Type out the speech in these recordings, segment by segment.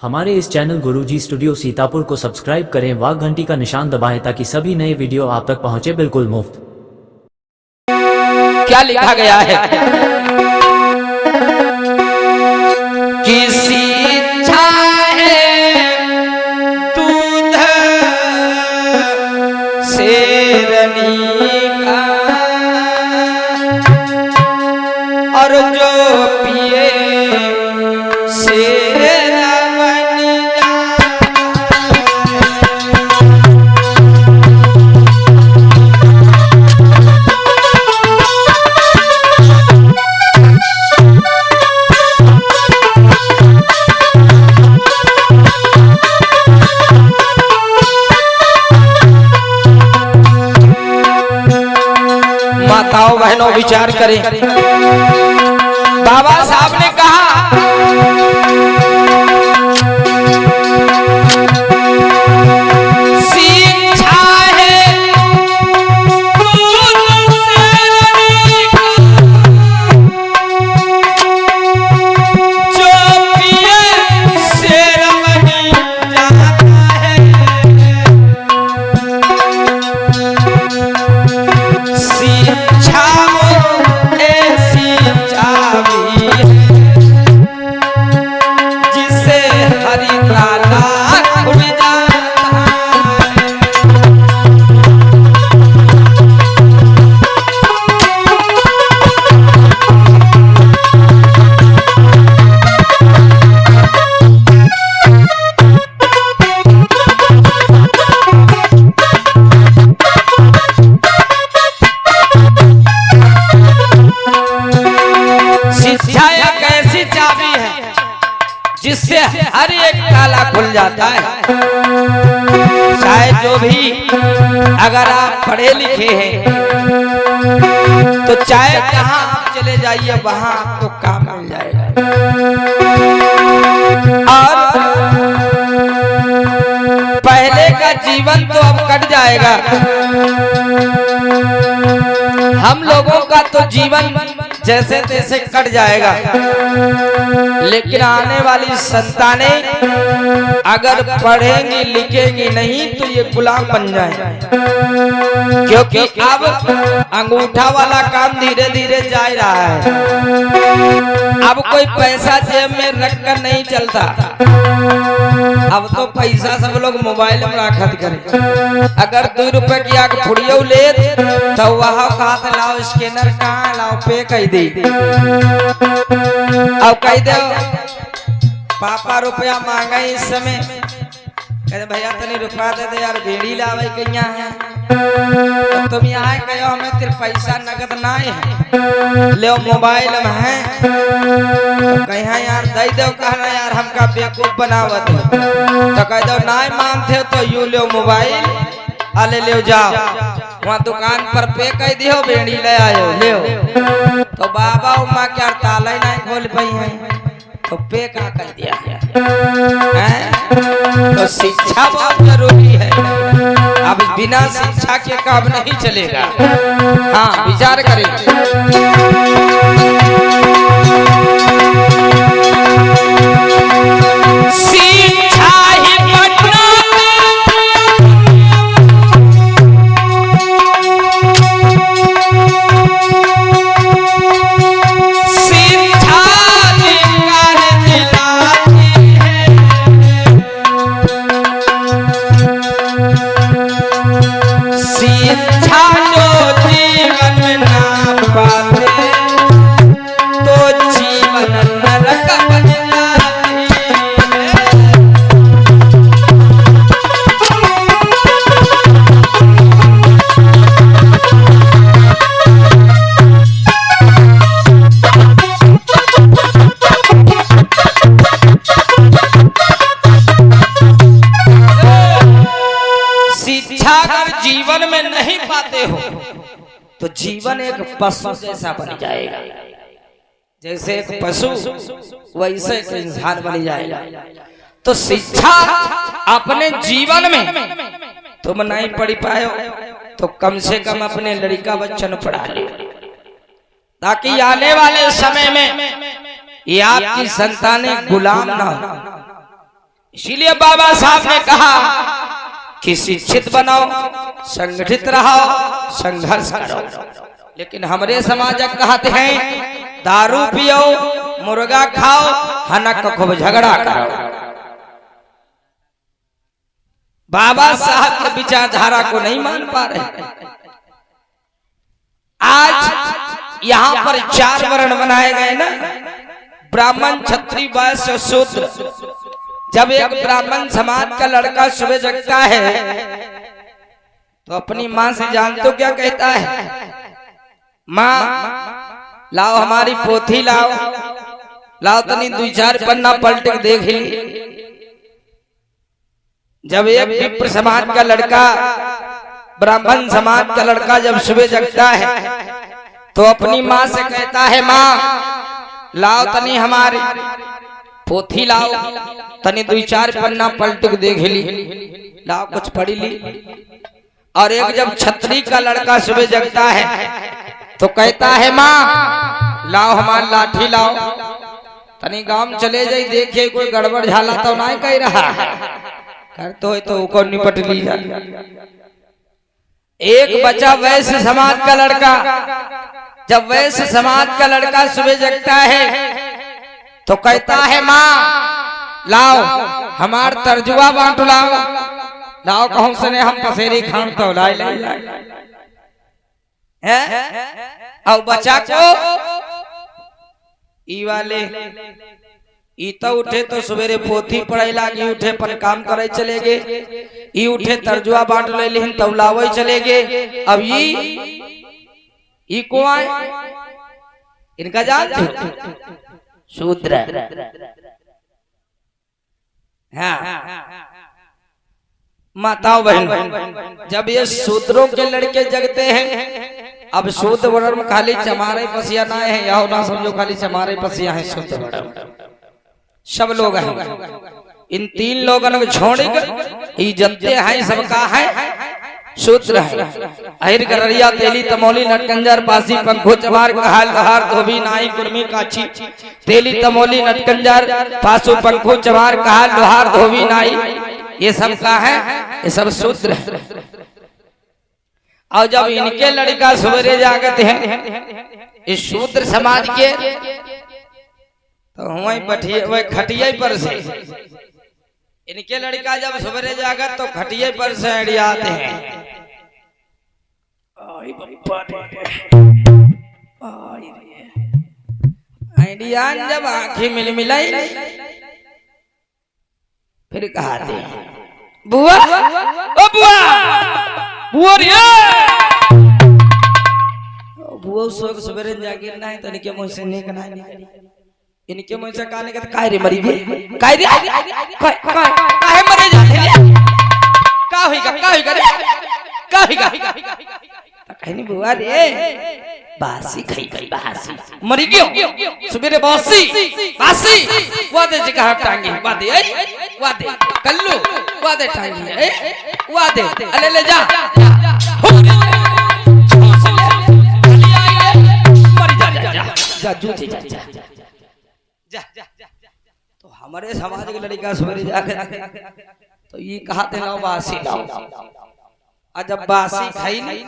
हमारे इस चैनल गुरुजी स्टूडियो सीतापुर को सब्सक्राइब करें, वाह घंटी का निशान दबाएं ताकि सभी नए वीडियो आप तक पहुंचे बिल्कुल मुफ्त। क्या लिखा गया है? किसी इच्छा है दूध शेरनी का, और जो पिए माताओं बहनों विचार करें। बाबा साहब ने कहा शिक्षा है दूध शेरनी का, जो पिए शेरनी जाता है। शिक्षा ऐसी चाबी है जिसे हरि ताला खुल जाता है। शिक्षा एक ऐसी चाबी है जिससे हर एक ताला खुल जाता है। चाहे जो भी, अगर आप पढ़े लिखे हैं तो चाहे जहां आप चले जाइए वहां आपको काम मिल जाएगा। और पहले का जीवन तो अब कट जाएगा। हम लोगों का तो जीवन जैसे तैसे कट जाएगा, लेकिन आने वाली संतानें अगर पढ़ेंगी लिखेंगी नहीं तो ये गुलाम बन जाए। क्योंकि अब अंगूठा वाला काम धीरे धीरे जा रहा है। अब कोई पैसा जेब में रखकर नहीं चलता। अब तो पैसा सब लोग मोबाइल में रखत करे। अगर 2 रुपए की आग फुड़ियो ले तो वह कहते लाओ स्कैनर कहाँ लाओ पे कह दे। अब कह दो पापा रुपया मांगा इस समय, कहते भैया तनी रुपया दे दे यार भेड़ी लावे कहीं है। तो तुम यहाँ कहो हमें तेरे पैसा नगद ना है, ले मोबाइल में है तो कहीं यार दे दो। कहना यार हमका बेवकूफ बनावत तो कह दो ना मानते तो यू लो मोबाइल अले ले जाओ, वहाँ दुकान पर पे कह दियो भेड़ी ले आयो ले। तो बाबा उमा क्या ताला नहीं खोल पाई है तो पे का कह दिया है। तो शिक्षा बहुत जरूरी है। अब बिना शिक्षा के काम नहीं चलेगा। हाँ विचार करें। शिक्षा ही पटना जीवन में नहीं पाते हो तो जीवन एक पशु जैसा बन जाएगा। जैसे एक पशु वैसे एक इंसान बन जाएगा। तो शिक्षा अपने जीवन में तुम नहीं पढ़ पाए तो कम से कम अपने लड़का बच्चन पढ़ा ले, ताकि आने वाले समय में ये आपकी संतानें गुलाम ना हो। इसीलिए बाबा साहब ने कहा कि शिक्षित बनो, संगठित रहो, संघर्ष करो। लेकिन हमारे समाज कहते हैं दारू पियो, मुर्गा खाओ, हनक खूब झगड़ा करो। बाबा साहब के विचारधारा को नहीं मान पा रहे। आज यहाँ पर 4 वर्ण बनाए गए ना, ब्राह्मण, क्षत्रिय, वैश्य, शूद्र। जब एक ब्राह्मण समाज का लड़का सुबह जगता है तो अपनी माँ से जानते हो क्या कहता है? माँ लाओ हमारी पोथी लाओ, लाओ तनी 2-4 पन्ना पलट के देख ली। जब एक विप्र समाज का लड़का, ब्राह्मण समाज का लड़का जब सुबह जगता है तो अपनी माँ से कहता है, माँ लाओ तनी हमारी पोथी लाओ, तनी 2-4 पन्ना पलट के देख ली, लाओ कुछ पढ़ी ली। और एक जब क्षत्रिय का लड़का सुबह जगता है तो कहता है, माँ लाओ हमारी लाठी लाओ, तनी गांव चले जाई, देखिए कोई गड़बड़ झाला तो नहीं कह रहा है, कर तो को निपट ली जा। एक बचा वैश्य समाज का लड़का। जब वैश्य समाज का लड़का सुबह जगता है तो कहता है, माँ लाओ हमार तर्जुआ बांट लाओ, लाओ कहूं सने हम पसेरी खान तो लाई और बचा को ई वाले ई तो उठे तो सवेरे पोथी पढ़ाई लागी, उठे पर काम करे चले गए, ई उठे तर्जुआ बांट ले लेकिन तबलावे चले गए। अब ई को आए, इनका जानते हो? शूद्र। हाँ माताओं बहन, जब ये शूद्रों के लड़के जगते हैं, अब शूद्र वर्ण में खाली चमारे पसिया ना है, यह ना समझो खाली चमारे पसिया है, शूद्र वर्ण सब लोग हैं। इन 3 लोगों को छोड़कर ये जनते हैं, सबका है शूद्र है। अहिर गररिया तेली तमोली नटकंजर पासी पंखो चमार कहाल कहार धोबी नाई कुर्मी काची, तेली तमोली नटकंजर पासु पंखो चमार कहाल लोहार धोबी नाई, ये सब का है, ये सब शूद्र है। और जब इनके लड़का सवेरे जागते हैं इस शूद्र समाज के, तो वहीं बैठिए वही खटिया पर से इनके लड़का जब सवेरे जागत तो खटिए पर से अड़ियाते हैं। आइडियान जब आंखें मिलाई फिर कहते हैं, बुआ ओ बुआ, बुआ रे बुआ सवेरे जागे ना है तो इनके मुंह से नहीं कहना है, इनके मुंह से कहने का काय रे मरी गई, काय रे काहे मरे जाते, का होइगा रे, का होइगा कहनी बुआ रे बासी खाई गई, बासी मरी गयो सवेरे, बासी वादे जगह टांगी, वादे कल्लू वादे टांगी, वादे अले ले जा जा जूझे जा। तो हमारे समाज के लड़का सवेरे जाकर तो ये कहते लाओ बासी लाओ, और जब बासी खाई नहीं,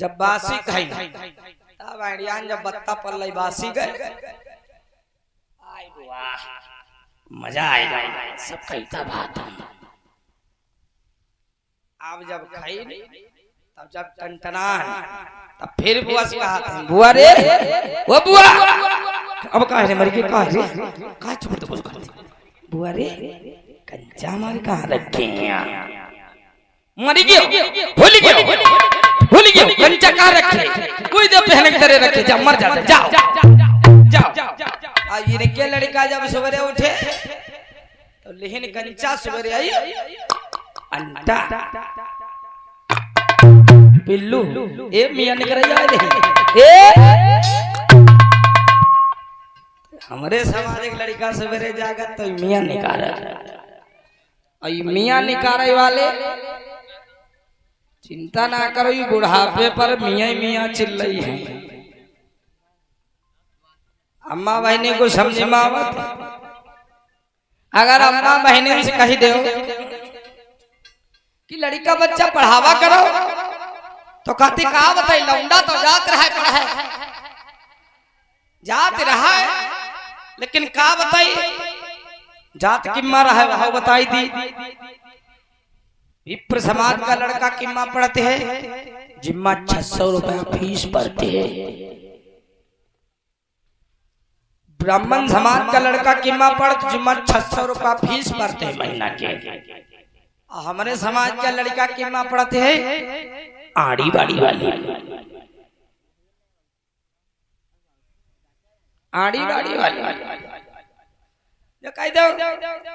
जब बासी खाई तब आइडियान जब बत्ता पर लाई बासी गए, मजा आएगा सब कहता बात। अब जब खाई नहीं तब जब टनटनान, तब फिर बुआ से कहते हैं, बुआ रे वो बुआ, अब कहा मर के कहा छोड़ दो, बुआ रे कंचा हमारे कहाँ रखे हैं, मर गयो भूल गयो कंचा कहाँ रखे, कोई दे पहन के तेरे रखे, जा मर जाते, जाओ। इनके लड़का जब सवेरे उठे तो लेकिन कंचा सवेरे आई अंटा पिल्लू, ए मियां निकल हमारे समाज के लड़का सवेरे जागत तो मियां निकाले, और मियां निकाले वाले चिंता ना करो, बुढ़ापे पर मियां मियां चिल्ल रही है। अम्मा बहनी को समझ में आवत, अगर अम्मा बहनी से कही दो कि लड़का बच्चा पढ़ावा करो तो कहती कहा बताई लौंडा तो जात रहा है पढ़ाए जात रहा है, लेकिन कहा बताई जात किम्मा रहा है वह बताई दी। विप्र समाज का लड़का किम्मा पढ़ते हैं, जिम्मा 600 रुपया फीस पड़ते है। ब्राह्मण समाज का लड़का किम्मा पढ़ते जिम्मा 600 रुपया फीस पड़ते हैं महीना के। हमारे समाज का लड़का किम्मा पढ़ते हैं आड़ी बाड़ी वाली, आड़ी बाड़ी वाली जो कह दो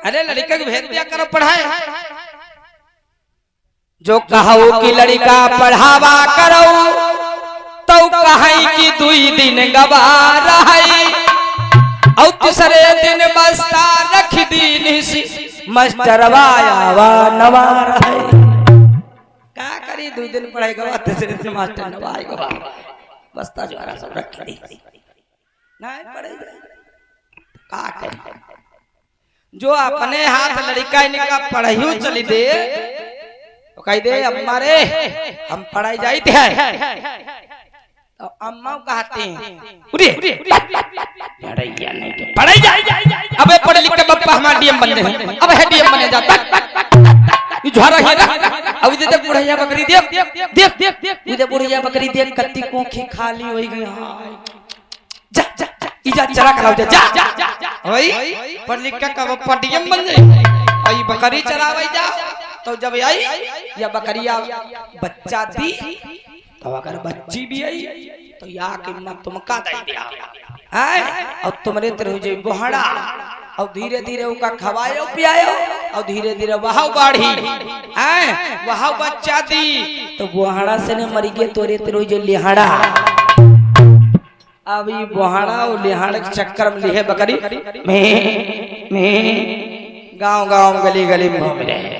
अरे लड़का को भेद दिया करो पढ़ाए, जो कहो कि लड़का पढ़ावा करो तो कहीं कि 2 दिन गवा रही और तीसरे दिन बस्ता रख दी मास्टरवा नवा रहे। क्या करी 2 दिन पढ़ाई गवा तीसरे दिन मास्टर नवा गवा बस्ता जो आ सब रख दी नहीं पढ़े का करी। जो अपने हाथ लड़का इनका पढ़ाई चली दे तो कह दे अम्मा रे हम पढ़ाई जाते हैं तो अम्मा कहते हैं पढ़ाई जाए अबे पढ़े लिख के बप्पा हमारा डीएम बन गए, अब है डीएम बने जाता ये झोरा है ना। अब इधर तक बुढ़िया बकरी देख इधर बुढ़िया बकरी देख कत्ती कोखी खाली हो गई। जा जा इजा चरा कराओ जा ओए पढ़ लिख के कब पडीएम बन जाए आई बकरी चरावे जाओ तो जब आई या बकरिया बच्चा दी तो अगर बच्ची भी आई तो या के मत तुमका दे दिया है और तुमरे तरह जे बोहड़ा और धीरे धीरे उका खवायो पियायो और धीरे धीरे वहां बाढ़ी है वहां बच्चा दी तो बोहड़ा से ने मरी गए तोरे तरह जे लिहाड़ा। अब ये बोहड़ा और लिहाड़ के चक्कर में लिहे बकरी में गांव गांव गली गली में घूम रहे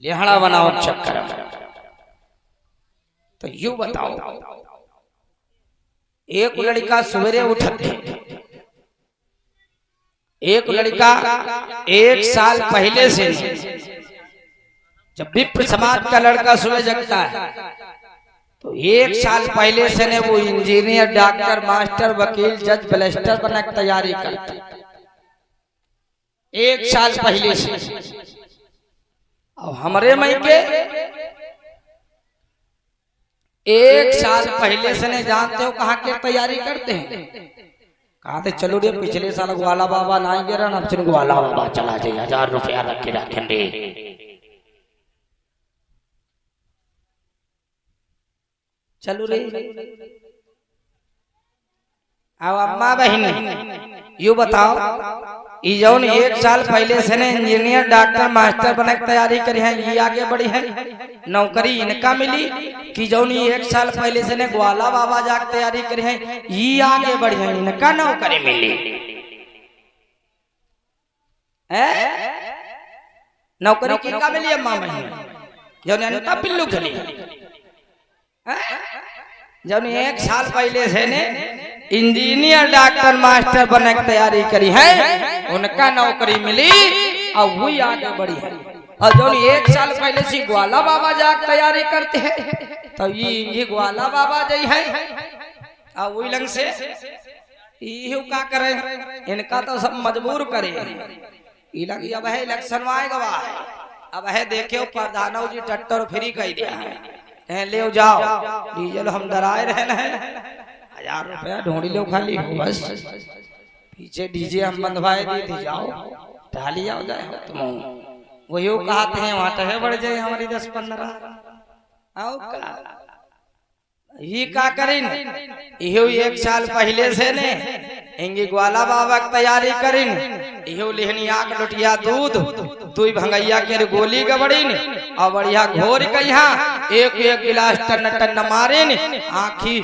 लिहाड़ा बनाओ चक्कर में। तो यू बताओ एक लड़का सवेरे उठते, एक लड़का 1 साल पहले से जब विप्र समाज का लड़का सुबह जगता है तो 1 साल पहले से ने वो इंजीनियर डॉक्टर मास्टर वकील जज ब्लेस्टर बनने की तैयारी करता है 1 साल पहले से। और हमारे मई के 1 साल पहले से ने जानते हो कहाँ के तैयारी करते हैं, कहा थे चलो रे पिछले साल ग्वाला बाबा ना गिरा ना फिर ग्वाला बाबा चला जाए 1000 रुपया रख के रखें रे। चलो रे अब अम्मा बहन यू बताओ ये जौन 1 साल पहले से ने इंजीनियर डॉक्टर मास्टर बनने की तैयारी करी है ये आगे बढ़ी है नौकरी इनका मिली कि जौन 1 साल पहले से ने ग्वाला बाबा जाकर तैयारी करी है ये आगे बढ़ी है इनका नौकरी मिली है। नौकरी किनका मिली अम्मा बहन जौन इनका पिल्लू खली जब 1 साल पहले से ने इंजीनियर डॉक्टर मास्टर बनने की तैयारी करी है उनका नौकरी मिली और वही आगे बढ़ी है। और जो 1 साल पहले से ग्वाला बाबा जाकर तैयारी करते हैं तो ये ग्वाला बाबा जई है और वही लंग से ये का करे इनका तो सब मजबूर करे अब है इलेक्शन आएगा अब है देखे प्रधानों जी टट्टर फ्री कह दिया है ले जाओ डीजल हम डराए रहना है 1000 रुपया ढूंढी लो खाली बस पीछे डीजे हम बंधवाए दी जाओ ढाली आओ जाए तुम वही कहते हैं वहां तो है बढ़ जाए हमारी 10-15 आओ ये का करीन इहो 1 साल पहले से ने इंगी ग्वाला बाबा की तैयारी करीन इहो लेहनी आक लुटिया दूध 2 भंगैया के गोली गबड़ीन और बढ़िया घोर कहिया एक गिलास टन मारे आखी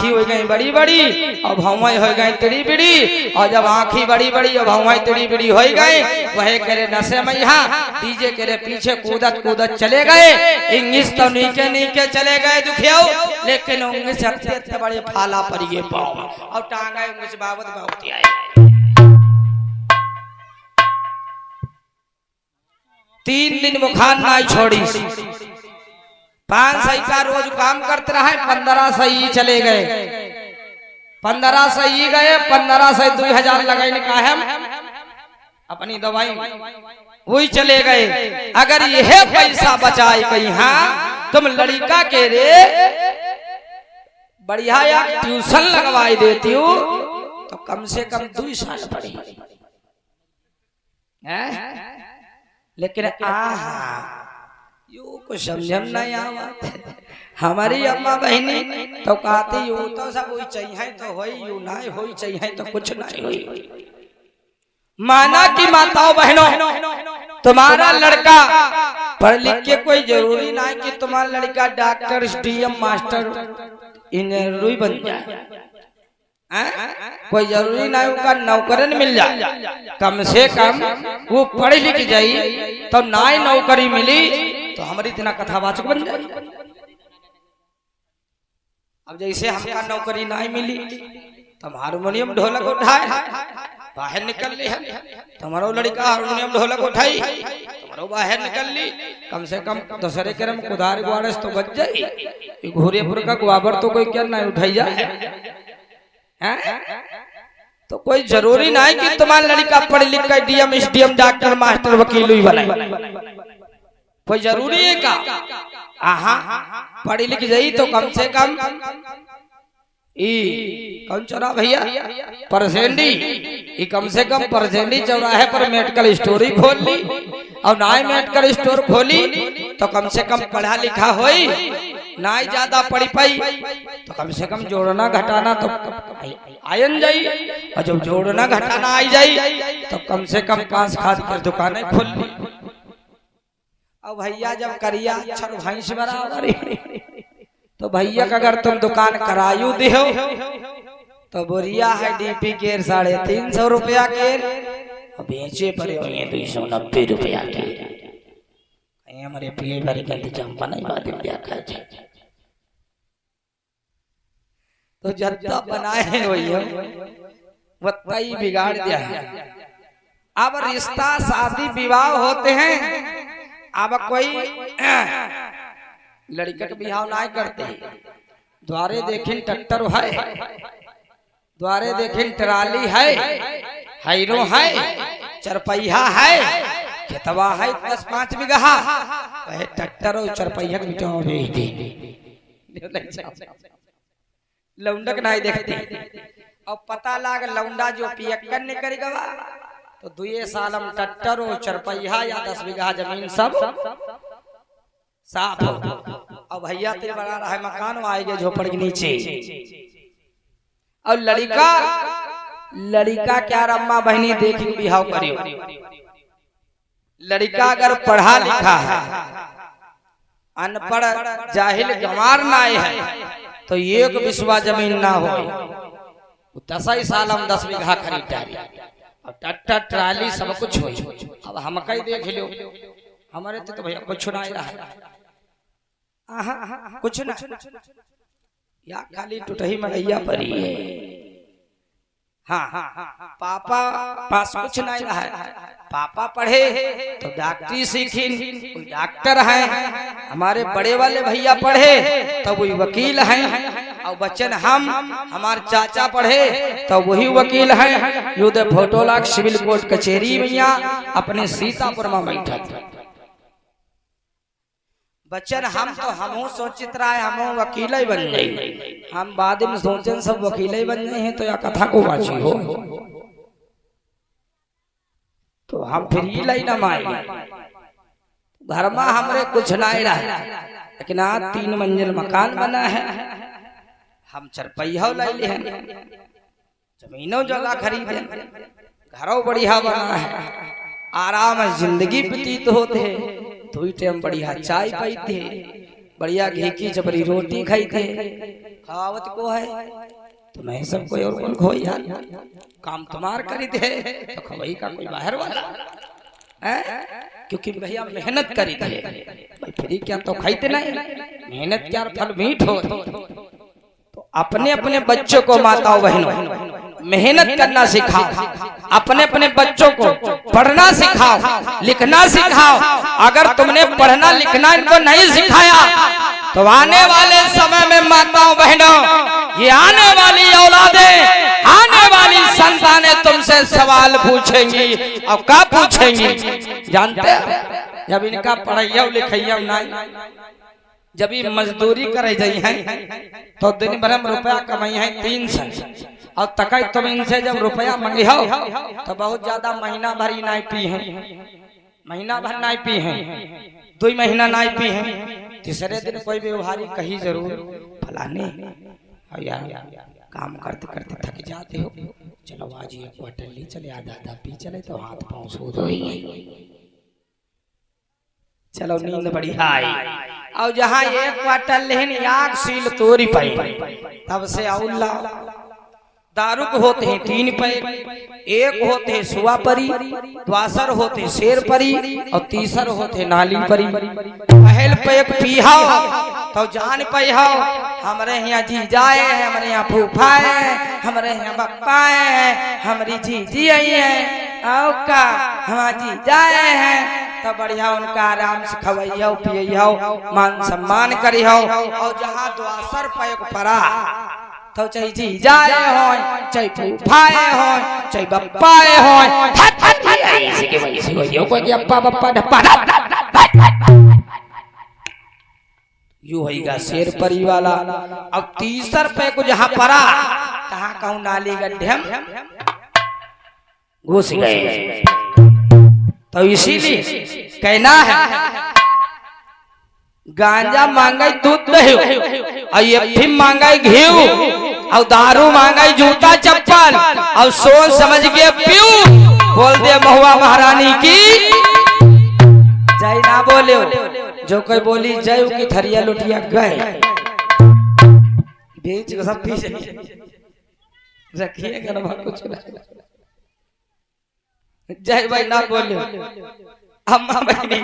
हो गई बड़ी बड़ी और भौवाई हो गई तिड़ी बिड़ी और जब आखी बड़ी बड़ी और भौवाई तिड़ी बिड़ी हो गए वह करे नशे में यहाँ डीजे के पीछे कूदत चले गए इंग्लिश तो नीचे नीचे चले गए दुखियाओ लेकिन इंग्लिश हफ्ते बड़े फाला पर ये पाओ और टांगा इंग्लिश बाबत बहुत आए 3 दिन बुखार ना छोड़ी। 5 सही का रोज काम करते रहे, 15 सही चले गए, 15 सही गए, 15 सही 2000 लगाने का है अपनी दवाई वही चले गए। अगर यह पैसा बचाए कहीं हाँ तुम लड़का के रे बढ़िया या ट्यूशन लगवाई देती हो तो कम से कम 2 साल पढ़ी। लेकिन यू को समझम नहीं आवत। हमारी अम्मा बहनी तो कहती यू तो सब हुई चाहिए तो होई, यू ना होई चाहिए तो कुछ नहीं होई। माना कि माताओं बहनों तुम्हारा लड़का पढ़ लिख के कोई जरूरी नहीं कि तुम्हारा लड़का डॉक्टर, डीएम, मास्टर, इंजीनियर बन जाए। कोई जरूरी नहीं उनका नौकरन मिल जाए। कम से कम वो पढ़ लिख जाई तो ना ही नौकरी मिली तो हमारी इतना कथावाचक बन जाए। अब जैसे हमका नौकरी नहीं मिली तो हारमोनियम ढोलक उठाए बाहर निकल ली है, तुम्हारो लड़का हारमोनियम ढोलक उठाई तुम्हारो बाहर निकल ली। कम से कम दूसरे क्रम कुदार ग्वारस तो बच जाए। घोरेपुर का गुआबर तो कोई क्या नहीं उठाई जाए। तो कोई जरूरी नहीं कि तुम्हारा लड़का पढ़ लिख कर डीएम, एसडीएम, डॉक्टर, मास्टर, वकील ही बने। कोई जरूरी है का? पढ़ी लिख जाई तो कम से कम कौन चौराहा भैया परसेंडी, कम से कम परसेंडी चौराहे पर मेडिकल स्टोर ही खोल ली। और ना ही मेडिकल स्टोर खोली तो कम से कम पढ़ा लिखा होई, ना ही ज्यादा पढ़ी पाई तो कम से कम जोड़ना घटाना तो आयन जाई। और जब जोड़ना घटाना आई जाई तो कम से कम 5 खाद की दुकानें खोल ली। अब भैया जब करिया अक्षर भैंस बराबर तो भैया का अगर तुम दुकान करायु दिहो तो बोरिया है डीपी के 350 रुपया के बेचे पड़े 290 रुपया के। हमारे पिए भरे के इंतजाम बनाई बात तो जद्दा बनाए वही ही बिगाड़ दिया है। अब रिश्ता शादी विवाह होते हैं, अब कोई लड़का का बिहाव नहीं करते। द्वारे देखें ट्रैक्टर है, द्वारे देखें ट्राली है, हैरो है, चरपैया है, खेतवा है 10-5 बीघा, ट्रैक्टर और चरपैया भेज दे। लौंडक नहीं देखते। अब पता लाग लौंडा जो पियक्कन नहीं करेगा तो 2 साल हम ट्रैक्टर और चरपैया या 10 बीघा जमीन सब साफ हो। अब भैया तेरे बना रहा है मकान आएंगे झोपड़ के नीचे। और लड़का क्या रम्मा बहनी देख के बिहाव करियो। लड़का अगर पढ़ा लिखा है, अनपढ़ जाहिल गंवार ना है तो 1 बिस्वा जमीन ना हो 10 साल हम 10 बीघा खरीद डाली। अब ट्रैक्टर ट्राली सब कुछ हो। अब हम कई देख लो हमारे तो भैया कुछ ना रहा है। कुछ ना या खाली टूटही मरैया पड़ी है। पापा पास कुछ नहीं रहा है। पापा पढ़े तो डॉक्टरी सीखी, कोई डॉक्टर है। हमारे बड़े वाले भैया पढ़े तो वही वकील हैं। और बच्चन हमारे चाचा पढ़े तो वही वकील हैं। युद्ध फोटो लाख सिविल कोर्ट कचहरी में अपने सीतापुर में बैठा था। बच्चन हम सोचित रहा है हम वकील ही बन गए। हम बाद में सोचन सब वकील ही बन गए हैं तो या कथा को बाची हो तो हम फिर ही लाई ना माए। घर में हमरे कुछ नहीं रहा, लेकिन आज 3 मंजिल मकान बना है। हम चरपैया लाई ले हैं, जमीनों जगह खरीदे, घरों बढ़िया बना है, आराम जिंदगी व्यतीत होते है। 2 टाइम बढ़िया चाय पाई थे, बढ़िया घी की जबरी रोटी खाई थे। खावत को है तो मैं सब कोई और कौन खोई यार काम तुम्हार करी थे तो खवई का कोई बाहर वाला है। क्योंकि भैया मेहनत करी थे भाई, फ्री क्या तो खाईते नहीं, मेहनत क्या फल मीठ हो। तो अपने अपने बच्चों को माताओं बहनों मेहनत करना सिखाओ, अपने अपने बच्चों को पढ़ना सिखाओ, लिखना सिखाओ। अगर तुमने पढ़ना लिखना इनको नहीं सिखाया तो आने वाले समय में माताओं बहनों, ये आने वाली औलादें, आने वाली संतानें तुमसे सवाल पूछेंगी। और क्या पूछेंगी जानते हो? जब इनका पढ़ाइया लिखाइया नहीं, जब ये मजदूरी करे जाई है तो दिन भर में रुपया कमाई है 300, और तक तुम इनसे जब रुपया मंगी हो तो बहुत ज्यादा महीना भर ही नहीं पी है, महीना भर नहीं पी है, 2 महीना नहीं पी है। तीसरे दिन कोई व्यवहारी कही जरूर फलाने यार काम करते करते थक जाते हो, चलो आज एक क्वार्टर ली चले, आधा पी चले तो हाथ पाँव सूद हो, चलो नींद बढ़िया आई। और जहाँ एक क्वार्टर लेन याग सील तोरी पाई, तब से औला दारू को होते हैं 3 पैर, एक होते हैं सुआ परी, द्वासर होते शेर परी, और तीसर होते नाली परी। पहल पे एक पीहा तो जान पैहा हमारे यहाँ जी जाए है, हमारे यहाँ फूफा है, हमारे यहाँ बप्पा है, हमारी जी आई है, और का हमारा जी जाए है तो बढ़िया उनका आराम से खवैया पिया, मान सम्मान करी हो। और जहाँ द्वासर पे परा तो चाहे जी जाए हो, चाहे फूफाए हो, चाहे बप्पाए हो, यू होगा शेर परी वाला। अब तीसर पे को जहाँ परा कहाँ कहूँ नाली गड्ढे हम घुस गए। तो इसीलिए कहना है गांजा मांगे दूध दही, और ये फिर मांगे घी, और दारू मांगे जूता चप्पल, और सोच समझ के पीऊ। बोल दे महुआ महारानी की जय ना बोले, जो कोई बोली जय की थरिया लुटिया गए बेच सब पी रखिएगा ना कुछ जय भाई ना बोले। अम्मा बहनी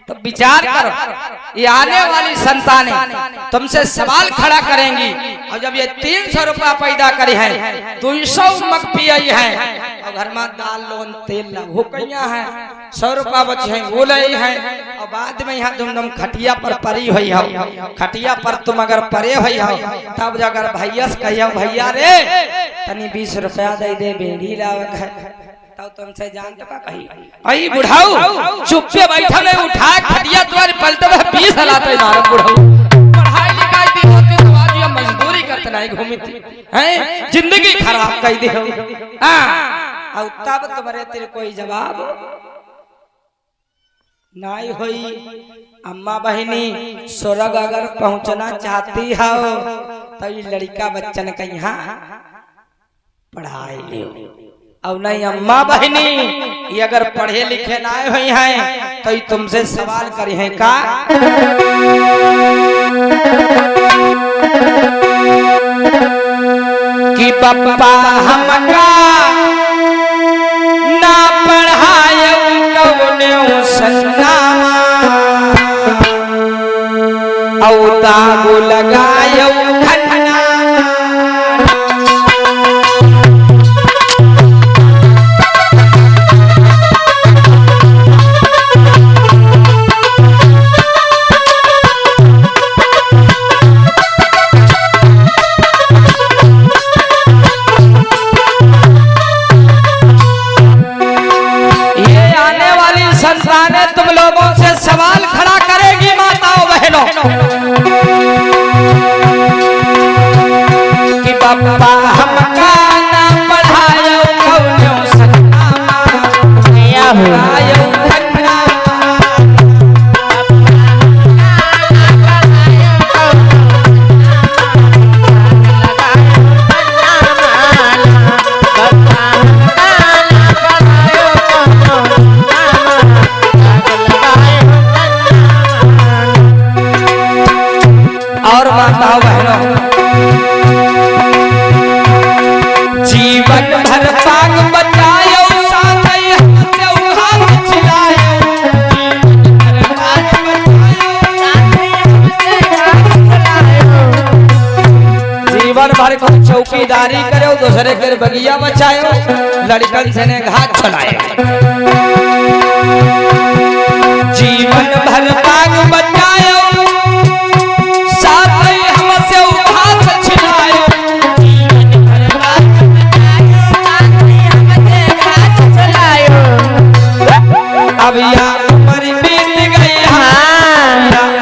तो विचार करो, ये आने वाली संतानें तुमसे सवाल खड़ा करेंगी। और जब ये 300 रुपया पैदा करी है, 200 मग पियाई है, और घर में दाल लोन तेल भूकैया है, 100 रुपया बचे हैं वो ले है। और बाद में यहाँ तुम खटिया पर परी हुई हो, खटिया पर तुम अगर परे हुई हो, तब अगर भैया से कहियो भैया रे तनी 20 रुपया दे दे, बेड़ी लावक है, तो तुमसे जान तो कही आई बुढ़ाऊ चुप्पे बैठा नहीं, उठा खटिया तुम्हारे पलटे में 20 हलाते मारो बुढ़ाऊ। पढ़ाई लिखाई भी होती तो आज ये मजदूरी करते नहीं घूमती हैं, जिंदगी खराब कर दे हो। हां और तब तुम्हारे तेरे कोई जवाब नहीं होई। अम्मा बहनी स्वर्ग अगर पहुंचना चाहती हो तो ये लड़का बच्चन का यहाँ पढ़ाई ले। अब नहीं अम्मा बहनी ये अगर पढ़े लिखे ना हुई हैं तो ये तुमसे सवाल करी हैं का कि पप्पा हमका ना पढ़ाए कौने सन्नामा, औ दागो लगाए खन्ना। तुम लोगों से सवाल खड़ा करेगी माताओं बहनों कि पप्पा हमका ना पढ़ायो कौनो सन्नामा, पढ़ायो खन्ना। और माताओं बहनों जीवन भर पाग बचायो साथ से उखाड़ चिल्लायो, जीवन भर को चौकी चौकीदारी करो दूसरे के बगिया बचायो लड़कन से ने घात चलाए जीवन भर बाग बचायो साथ ही हमसे घात छिलायो जीवन भर बाग बचायो साथ ही हमसे घात छिलायो अब या उम्र बीत गई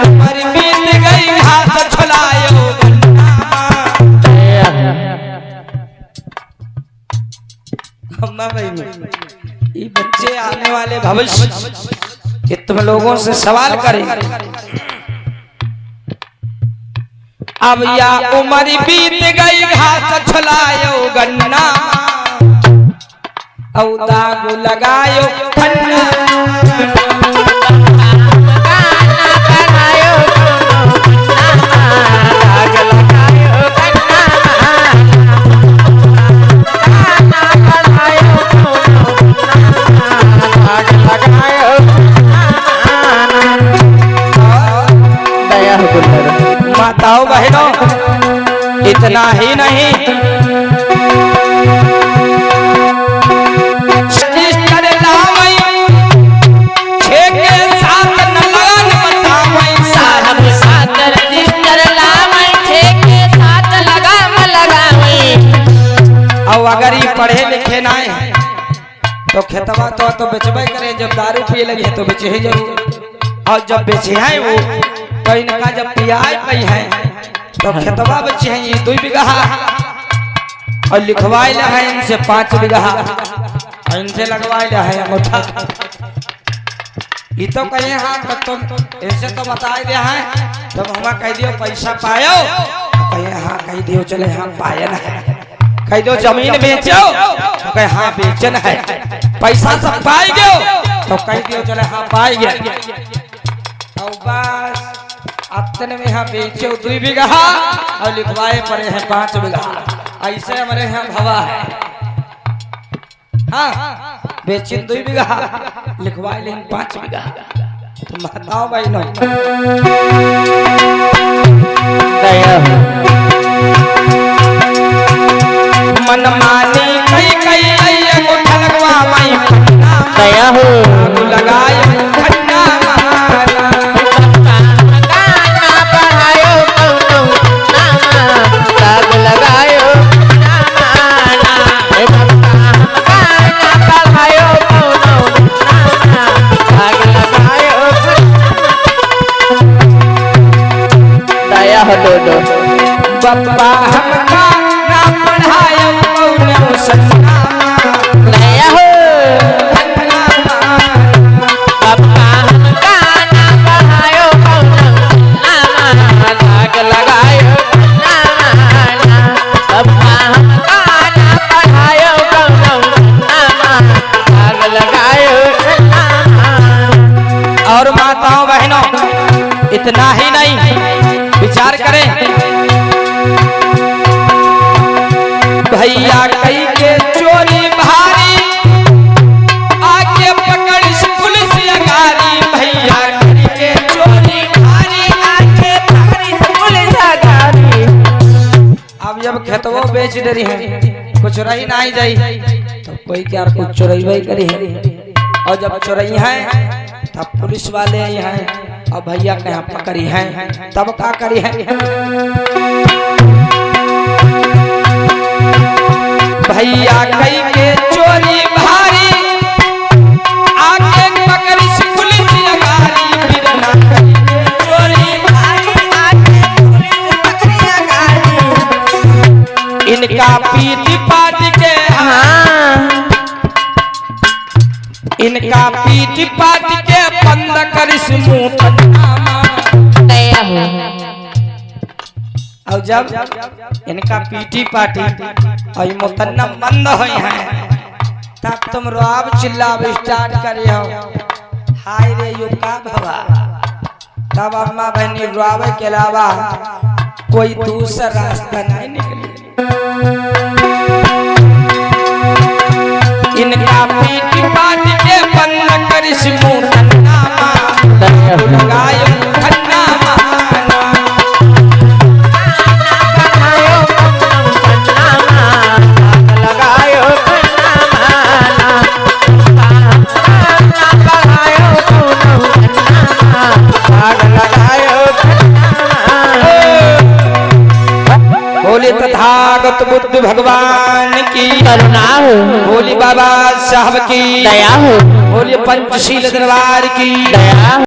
उम्र बीत गई घात छिलायो ये बच्चे आने वाले भविष्य कि तुम लोगों से सवाल करेंगे अब या उम्र बीत गई घास छलायो गन्ना औ दाग लगायो खन्ना माताओं बहनों इतना ही नहीं रजिस्टर लावई छे के साथ न लगन बतावई साहब साथ रजिस्टर लावई छे के साथ लगाम लगावई और अगर ये पढ़े लिखे ना है तो खेतवा तो बेचबे करें जब दारू पिए लगे तो बेचे ही जरूर और जब बेचे हैं वो तो इनका जब पियाई पई है तो खेतवा बच्चे हैं ये 2 बीघा और लिखवाए है इनसे 5 बीघा और इनसे लगवाए है अंगूठा ये तो कहे हाँ तुम इनसे तो बताए दे हैं तब हमें कह दियो पैसा पायो कहे हाँ कह दियो चले हाँ पायन है कह दियो जमीन बेचो तो कहे हाँ बेचन है पैसा सब पाई गयो तो कह दियो चले हाँ पाई गए और बस अतने में यहाँ बेचे 2 बीघा और लिखवाए पड़े हैं 5 बीघा ऐसे हमारे यहाँ भवा है हाँ बेचे 2 बीघा लिखवाए लेंगे 5 बीघा तुम बताओ भाई नो मन मानी कई कई अंगूठा लगवा माई दया हो लगाए खन्ना बप्पा हमका ना पढ़ायो कौनो सन्ना नया हो बप्पा हमका ना पढ़ायो कौनो सन्ना लाग लगायो बप्पा हमका ना पढ़ायो कौनो सन्ना लाग लगायो और माताओं बहनों इतना ही नहीं विचार करें भैया कई के चोरी भारी आके पकड़ पुलिस अगारी भैया कई के चोरी भारी आके पकड़ पुलिस अगारी अब जब खेतवो बेच दे रही है कुछ रही नहीं जाई तो कोई क्या कुछ चोरी वही करी है और जब चोरी है तब पुलिस वाले हैं और भैया के यहाँ पकड़ी है तब क्या करी है भैया कई के चोरी भारी आके पकड़ी पुलिस अगारी बिरना कई के चोरी भारी आके पुलिस पकड़ी अगारी इनका पीट पाट के इनका पीट पाट के बंद करिस मुंह और जब इनका पीटी पाटी और मुतन्ना बंद हुई है तब तुम रोब चिल्लाब स्टार्ट करी हो हाय रे यू का भवा तब अम्मा बहनी रोवे के अलावा कोई दूसरा रास्ता नहीं निकली इनका पीटी पाटी के बंद करिस मुंह लगायो खन्ना बोले तथागत बुद्ध भगवान की करुणा हो, बोली बाबा साहब की दया हो, बोले पंचशील दरबार की दया हो।